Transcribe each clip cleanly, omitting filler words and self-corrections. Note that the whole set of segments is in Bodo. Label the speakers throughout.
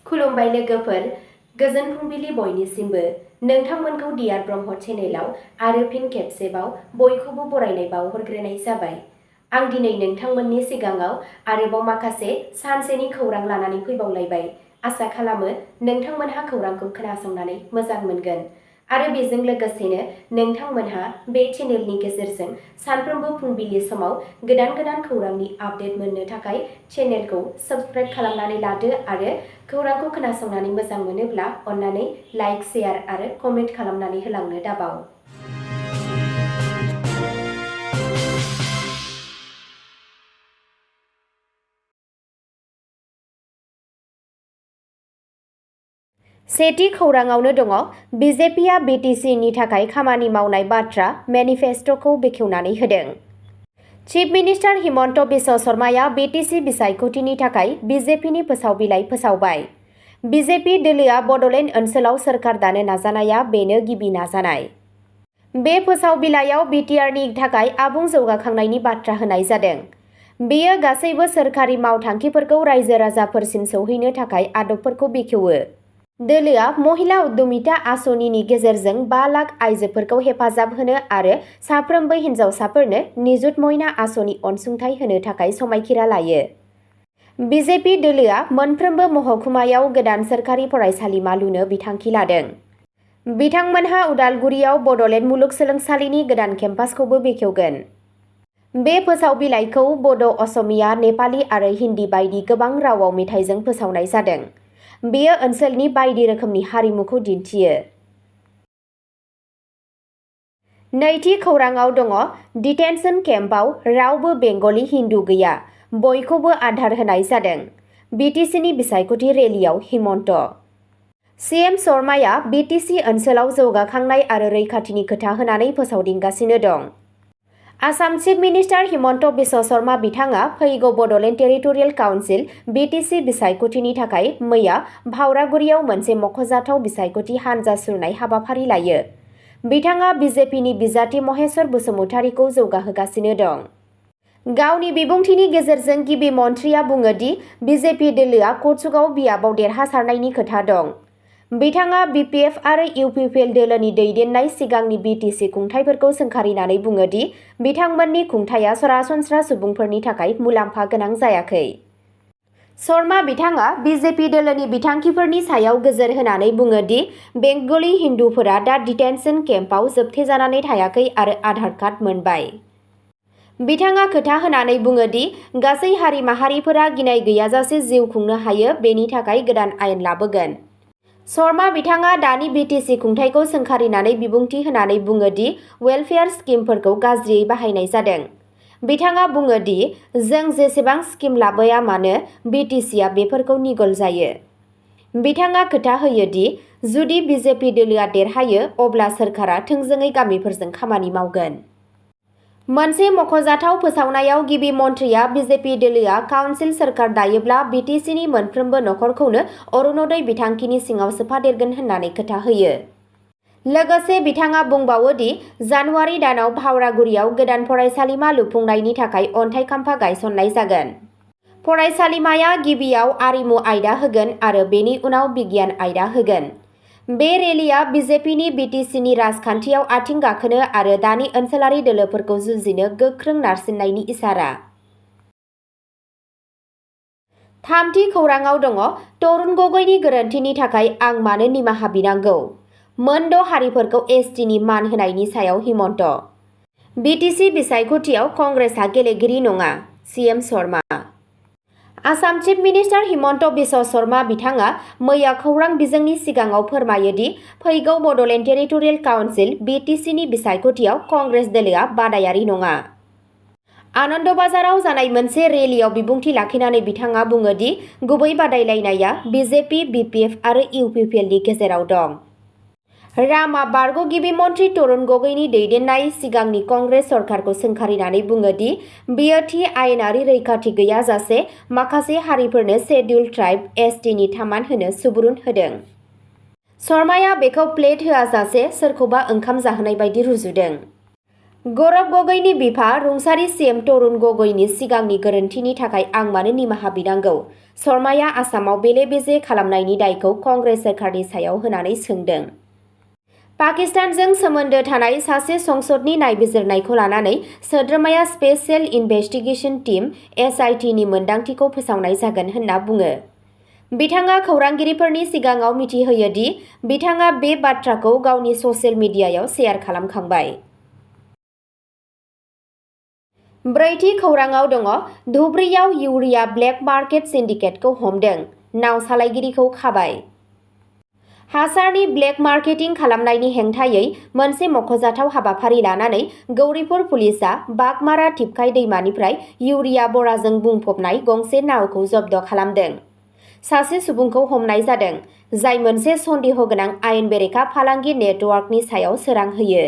Speaker 1: खुलुमबाय लोगोफोर, गोजोन फुंबिलि बयनिसिमबो। नोंथांमोनखौ डियार ब्रह्म चेनेलाव आरो फिन खेबसेबाव बयखौबो बरायनाय बावहरग्रोनाय जाबाय। आं दिनै नोंथांमोननि सिगाङाव आरोबाव माखासे सानसेनि खौरां लानानै फैबावलायबाय। आसा खालामो नोंथांमोनहा खौरांखौ खोनासंनानै मोजां मोनगोन आरो बेजों लोगोसेनो नोंथांमोनहा बे चेनेलनि गेजेरजों सानफ्रोमबो फुंबिलि समाव गोदान गोदान खौरांनि आपडेट मोननो थाखाय चेनेलखौ साबस्क्राइब खालामनानै लादो आरो खौरांखौ खोनासंनानै मोजां मोनोब्ला अन्नानै लाइक, शेयार आरो कमेन्ट खालामनानै होलांनो दाबाव। सेथि खौराङावनो दङ बिजेपिआ बिटिसिनि थाखाय खामानि मावनाय बाथ्रा मेनिफेस्ट'खौ बेखेवनानै होदों। चिफ मिनिस्टार हिमन्त बिश्व शर्माया बिटिसि बिसायख'थिनि थाखाय बिजेपिनि फोसावबिलाइ फोसावबाय। बिजेपि दोलोआ बड'लेण्ड ओनसोलाव सोरखार दानो नाजानाया बेनो गिबि नाजानाय। बे फोसावबिलाइयाव बिटिआरनि थाखाय आबुं जौगाखांनायनि बाथ्रा होनाय जादों। बेयो गासैबो सोरखारि मावथांखिफोरखौ रायजो राजाफोरसिम सौहैनो थाखाय आदबफोरखौ बेखेवो। दोलोआ महिला उद्यमिता आसनिनि गेजेरजों 5 लाख आइजोफोरखौ हेफाजाब होनो आरो साफ्रोमबो हिन्जावसाफोरनो निजुत मयना आसनि अनसुंथाइ होनो थाखाय समायखिरा लायो। बिजेपि दोलोआ मोनफ्रोमबो महकुमायाव गोदान सोरखारि फरायसालिमा लुनो बिथांखि लादों। बिथांमोनहा उदालगुरियाव बड'लेण्ड मुलुगसोलोंसालिनि गोदान केम्पासखौबो बेखेवगोन। बे फोसावबिलाइखौ बड', असमिया, नेपाली आरो हिन्दी बायदि गोबां रावाव मेथाइजों फोसावनाय जादों। बेयो ओनसोलनि बायदि रोखोमनि हारिमुखौ दिन्थियो। नैथि खौराङाव दङ डिटेनसन केम्पआव रावबो बेंगलि हिन्दु गैया, बयखौबो आदार होनाय जादों। बिटिसिनि बिसायख'थि रेलियाव हिमन्त सिएम शर्माया बिटिसि ओनसोलाव जौगाखांनाय आरो रैखाथिनि खोथा होनानै फोसावदिंगासिनो दं। आसाम चिफ मिनिस्टार हिमन्त बिश्व शर्मा बिथाङा फैगौ बड'लेण्ड टेरिटरियेल काउन्सिल बिटिसि बिसायख'थिनि थाखाय मैया भावरागुरियाव मोनसे मख'जाथाव बिसायख'थि हानजा सुरनाय हाबाफारि लायो। बिथाङा बिजेपिनि बिजाथि महेश्वर बसुमतारीखौ जौगाहोगासिनो दं। गावनि बिबुंथिनि गेजेरजों गिबि मन्थ्रिया बुङो दि बिजेपि दोलोआ कचुगाव बियाबाव देरहासारनायनि खोथा दं। बिथाङा बिपिएफ आरो इउपिपिएल दोलोनि दैदेननाय सिगांनि बिटिसि खुंथायफोरखौ सोंखारिनानै बुङो दि बिथांमोननि खुंथाया सरासनस्रा सुबुंफोरनि थाखाय मुलाम्फा गोनां जायाखै। शर्मा बिथाङा बिजेपि दोलोनि बिथांखिफोरनि सायाव गोजोर होनानै बुङो दि बेंगलि हिन्दुफोरा दा डिटेनसन केम्पआव जोबथेजानानै थायाखै आरो आधार कार्ड मोनबाय। बिथाङा खोथा होनानै बुङो दि गासै हारि माहारिफोरा गिनाय गैयाजासे जिउ खुंनो हायो, बेनि थाखाय गोदान आयेन लाबोगोन। शर्मा बिथाङा दानि बिटिसि खुंथायखौ सोंखारिनानै बिबुंथि होनानै बुङो दि वेलफेयार स्किमफोरखौ गाज्रियै बाहायनाय जादों। बिथाङा बुङो दि जों जेसेबां स्किम लाबोया मानो बिटिसिआ बेफोरखौ निगल जायो। बिथाङा खोथा होयो दि जुदि बिजेपि दोलोआ देरहायो अब्ला सोरखारा थोंजोङै गामिफोरजों खामानि मावगोन। मोनसे मख'जाथाव फोसावनायाव गिबि मन्थ्रिया बिजेपि दोलोआ काउन्सिल सोरखार दायोब्ला बिटिसिनि मोनफ्रोमबो नखरखौनो अरुणोदय बिथांखिनि सिङाव सोफादेरगोन होननानै खोथा होयो। लोगोसे बिथाङा बुंबावो दि जानुवारि दानाव भावरागुरियाव गोदान फरायसालिमा लुफुंनायनि थाखाय अन्थाइ खाम्फा गायसननाय जागोन। फरायसालिमाया गिबियाव आरिमु आयदा होगोन आरो बेनि उनाव बिगियान आयदा होगोन। बे रेलिया बिजेपिनि बिटिसिनि राजखान्थियाव आथिं गाखोनो आरो दानि ओनसोलारि दोलोफोरखौ जुजिनो गोख्रों नारसिननायनि इसारा। थामथि खौराङाव दङ तरुण गगैनि गोरोन्थिनि थाखाय आं मानो निमाहा बिनांगौ? मोन 6 हारिफोरखौ एसटिनि मान होनायनि सायाव हिमन्त बिटिसि बिसायख'थियाव कंग्रेसआ गेलेगिरि नङा, CM Sharma. Assam chief minister Himanta Biswa Sharma बिथाङा मैया खौरां बिजोंनि सिगाङाव फोरमायो दि फैगौ बड'लेण्ड टेरिटरियेल काउन्सिल बिटिसिनि बिसायख'थियाव कंग्रेस दोलोआ बादायारि नङा। आनन्दबाजाराव जानाय मोनसे रेलियाव बिबुंथि लाखिनानै बिथाङा बुङो दि गुबै बादायलायनाया बिजेपि, बिपिएफ आरो इउपिपिएलनि गेजेराव दं। रामआ बारग' गिबि मन्थ्रि तरुण गगैनि दैदेननाय सिगांनि कंग्रेस सरकारखौ सोंखारिनानै बुङो दि बेयो थि आयेनारि रैखाथि गैयाजासे माखासे हारिफोरनो शेड्युल्ड ट्राइब एसटिनि थामान होनो सुबुरुन होदों। शर्माया बेखौ प्लेट होआजासे सोरखौबा ओंखाम जाहोनाय बायदि रुजुदों। गौरव गगৈनि बिफा रुंसारि सीएम तरुण गगৈनि सिगांनि गोरोन्थिनि थाखाय आं मानो निमाहा बिनांगौ? शर्माया आसामाव बेले-बेजे खालामनायनि दायखौ कंग्रेस सोरखारनि सायाव होनानै सोंदों। पाकिस्तानजों सोमोन्दो थानाय सासे संसदनि नायबिजिरनायखौ लानानै सोद्रोमाया स्पेशेल इनभेस्टिगेशन टीम (SIT) नि मोनदांथिखौ फोसावनाय जागोन होनना बुङो। बिथाङा खौरांगिरिफोरनि सिगाङाव मिथिहोयो दि बिथाङा बे बाथ्राखौ गावनि ससियेल मिडियायाव शेयार खालामखांबाय। ब्रैथि खौरांआव दङ धुबरीयाव इउरिया ब्लेक मार्केट सिन्डिकेटखौ हमदों, नाव सालायगिरिखौ खाबाय। हासारनि ब्लेक मार्केटिं खालामनायनि हेंथायै मोनसे मख'जाथाव हाबाफारि लानानै गौरिपुर पुलिसआ बागमारा थिपकाय दैमानिफ्राय इउरिया बराजों बुंफबनाय गंसे नावखौ जब्द खालामदों। सासे सुबुंखौ हमनाय जादों, जाय मोनसे सन्देह गोनां आयेन बेरेखा फालांगि नेटवर्कनि सायाव सोरां होयो।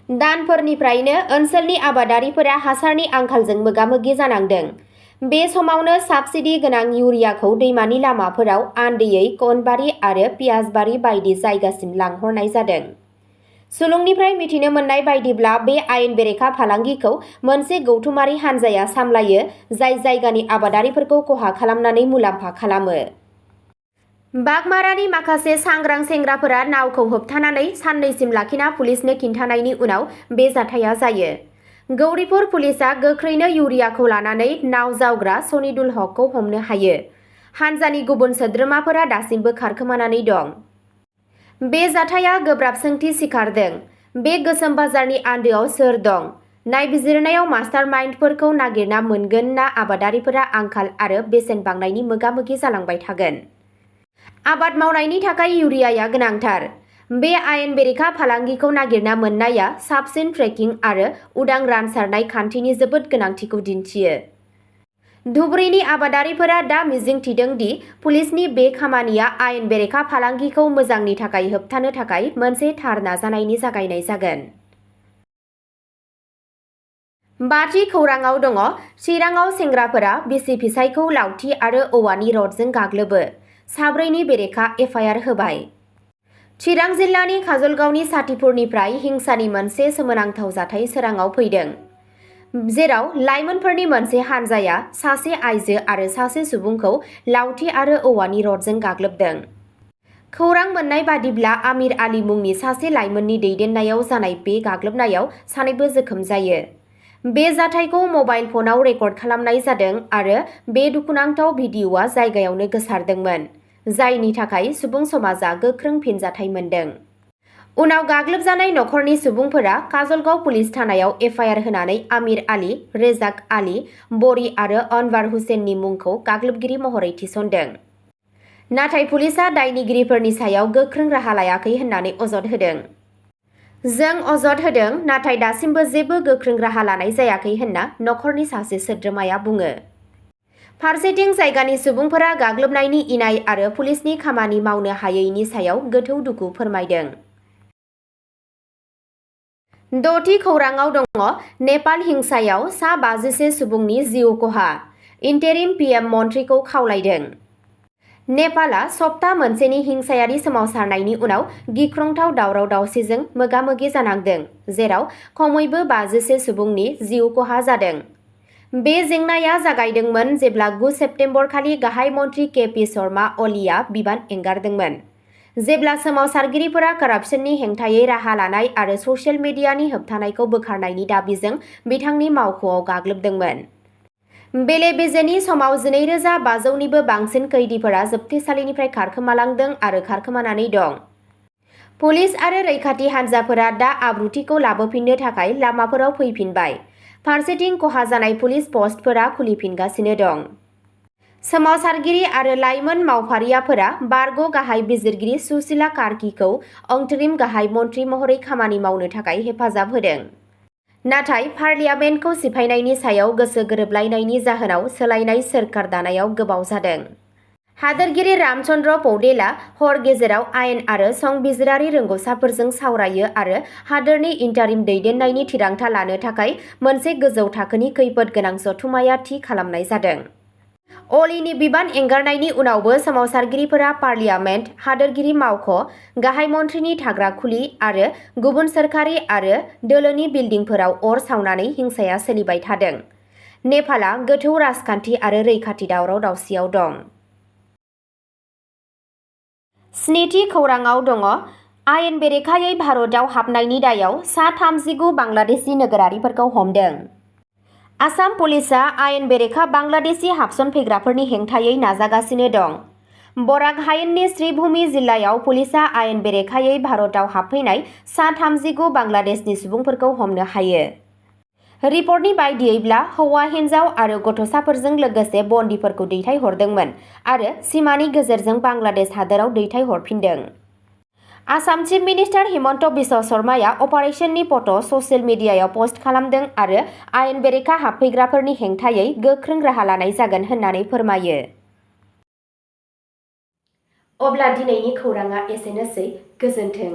Speaker 1: दानफोरनिफ्रायनो ओनसोलनि आबादारिफोरा हासारनि आंखालजों मोगा-मोगि जानांदों। बे समावनो साबसिडि गोनां इउरियाखौ दैमानि लामाफोराव आन्दैयै कनबारि आरो पियाजबारि बायदि जायगासिम लांहरनाय जादों। सुलुंनिफ्राय मिथिनो मोननाय बायदिब्ला बे आयेन बेरेखा फालांगिखौ मोनसे गौथुमारि हानजाया सामलायो, जाय जायगानि आबादारिफोरखौ खहा खालामनानै मुलाम्फा खालामो। बागमारानि माखासे सांग्रां सेंग्राफोरा नावखौ होबथानानै साननैसिम लाखिना पुलिसनो खिन्थानायनि उनाव बे जाथाया जायो। गौरिपुर पुलिसआ गोख्रैनो इउरियाखौ लानानै नाव जावग्रा सनिदुल हकखौ हमनो हायो। हानजानि गुबुन सोद्रोमाफोरा दासिमबो खारखोमानानै दं। बे जाथाया गोब्राब सोंथि सिखारदों। बे गोसोम बाजारनि आन्दोआव सोर दं? नायबिजिरनायाव मास्टारमाइन्डफोरखौ नागिरना मोनगोन ना आबादारिफोरा आंखाल आरो बेसेन बांनायनि मोगा-मोगि जालांबाय थागोन? आबाद मावनायनि थाखाय इउरियाया गोनांथार। बे आयेन बेरेखा फालांगिखौ नागिरना मोननाया साबसिन ट्रेकिं आरो उदां रानसारनाय खान्थिनि जोबोद गोनांथिखौ दिन्थियो। धुबरीनि आबादारिफोरा दा मिजिंथिदों दि पुलिसनि बे खामानिया आयेन बेरेखा फालांगिखौ मोजांनि थाखाय होबथानो थाखाय मोनसे थार नाजानायनि जागायनाय जागोन। बाथि खौरांआव दङ चिराङाव सेंग्राफोरा बिसि-फिसायखौ लावथि आरो औवानि रडजों गाग्लोबो, साब्रैनि बेरेखा एफआइआर होबाय। चिरां जिल्लानि काजलगावनि साथिपुरनिफ्राय हिंसानि मोनसे सोमोनांथाव जाथाय सोराङाव फैदों, जेराव लाइमोनफोरनि मोनसे हानजाया सासे आइजो आरो सासे सुबुंखौ लावथि आरो औवानि रडजों गाग्लोबदों। खौरां मोन्नाय बादिब्ला आमिर आली मुंनि सासे लाइमोननि दैदेननायाव जानाय बे गाग्लोबनायाव सानैबो जोखोम जायो। बे जाथायखौ मबाइल फनाव रेकर्ड खालामनाय जादों आरो बे दुखुनांथाव भिडिअ'आ जायगायावनो गोसारदोंमोन, जायनि थाखाय सुबुं समाजा गोख्रों फिनजाथाय मोन्दों। उनाव गाग्लोबजानाय नखरनि सुबुंफोरा काजलगाव पुलिस थानायाव एफआइआर होनानै आमिर आली, रेजाक आली, बरी आरो अनवार हुसेननि मुंखौ गाग्लोबगिरि महरै थिसनदों। नाथाय पुलिसआ दायनिगिरिफोरनि सायाव गोख्रों राहा लायाखै होननानै अजद होदों। जों अजद होदों, नाथाय दासिमबो जेबो गोख्रों राहा लानाय जायाखै होनना नखरनि सासे सोद्रोमाया बुङो। फारसेथिं जायगानि सुबुंफोरा गाग्लोबनायनि इनाय आरो पुलिसनि खामानि मावनो हायैनि सायाव गोथौ दुखु फोरमायदों। द'थि खौरांआव दङ नेपाल हिंसायाव सा 57 सुबुंनि जिउ खहा, इन्टेरिम पिएम मन्थ्रिखौ खावलायदों। नेपालआ सप्ता मोनसेनि हिंसायारि सोमावसारनायनि उनाव गिख्रंथाव दावराव-दावसिजों मोगा-मोगि जानांदों, जेराव खमैबो 57 सुबुंनि जिउ खहा जादों। बे जेंनाया जागायदोंमोन जेब्ला 9 सेप्तेम्बरखालि गाहाय मन्थ्रि के.पि. शर्मा अलीआ बिबान एंगारदोंमोन, जेब्ला सोमावसारगिरिफोरा कारापसननि हेंथायै राहा लानाय आरो ससियेल मिडियानि होबथानायखौ बोखारनायनि दाबिजों बिथांनि मावख'आव गाग्लोबदोंमोन। बेले-बेजेनि समाव 2,500निबो बांसिन कैदिफोरा जोबथेसालिनिफ्राय खारखोमालांदों आरो खारखोमानानै दं। पुलिस आरो रैखाथि हानजाफोरा दा आब्रुथिखौ लाबोफिननो थाखाय लामाफोराव फैफिनबाय, फारसेथिं खहा जानाय पुलिस पस्टफोरा खुलिफिनगासिनो दं। सोमावसारगिरि आरो लाइमोन मावफारियाफोरा बारग' गाहाय बिजिरगिरि सुशीला कार्कीखौ अंतरिम गाहाय मन्थ्रि महरै खामानि मावनो थाखाय हेफाजाब होदों। नाथाय पार्लियामेन्टखौ सिफायनायनि सायाव गोसो गोरोबलायनायनि जाहोनाव सोलायनाय सोरखार दानायाव गोबाव जादों। हादोरगिरि रामचन्द्र पौडेलआ हर गेजेराव आयेन आरो संबिजिरारि रोंग'साफोरजों सावरायो आरो हादोरनि इन्टारिम दैदेननायनि थिरांथा लानो थाखाय मोनसे गोजौ थाखोनि खैफोद गोनां जथुम्माया थि खालामनाय जादों। अलीनि बिबान एंगारनायनि उनावबो सोमावसारगिरिफोरा पार्लियामेन्ट, हादोरगिरि मावख', गाहाय मन्थ्रिनि थाग्रा खुलि आरो गुबुन सोरखारि आरो दोलोनि बिल्डिंफोराव अर सावनानै हिंसाया सोलिबाय थादों। नेपालआ गोथौ राजखान्थि आरो रैखाथि दावराव-दावसियाव दं। स्निथि खौरांआव दङ आयेन बेरेखायै भारतआव हाबनायनि दायाव सा 39 बांलादेशी नोगोरारिफोरखौ हमदों। आसाम पुलिसआ आयेन बेरेखा बांलादेशी हाबसनफैग्राफोरनि हेंथायै नाजागासिनो दं। बराक हायेननि श्रीभूमि जिल्लायाव पुलिसआ आयेन बेरेखायै भारतआव हाबफैनाय सा 39 बांलादेशनि सुबुंफोरखौ हमनो हायो। रिपर्टनि बायदियैब्ला हौवा हिन्जाव आरो गथ'साफोरजों लोगोसे बन्दीफोरखौ दैथायहरदोंमोन आरो सिमानि गेजेरजों बांलादेश हादोराव दैथायहरफिनदों। आसाम चिफ मिनिस्टार हिमन्त बिश्व शर्माया अपारेशननि फट' ससियेल मिडियायाव पस्ट खालामदों आरो आयेन बेरेखा हाबफैग्राफोरनि हेंथायै गोख्रों राहा लानाय जागोन होननानै फोरमायो। अब्ला दिनैनि खौरांआ एसेनोसै। गोजोन्थों।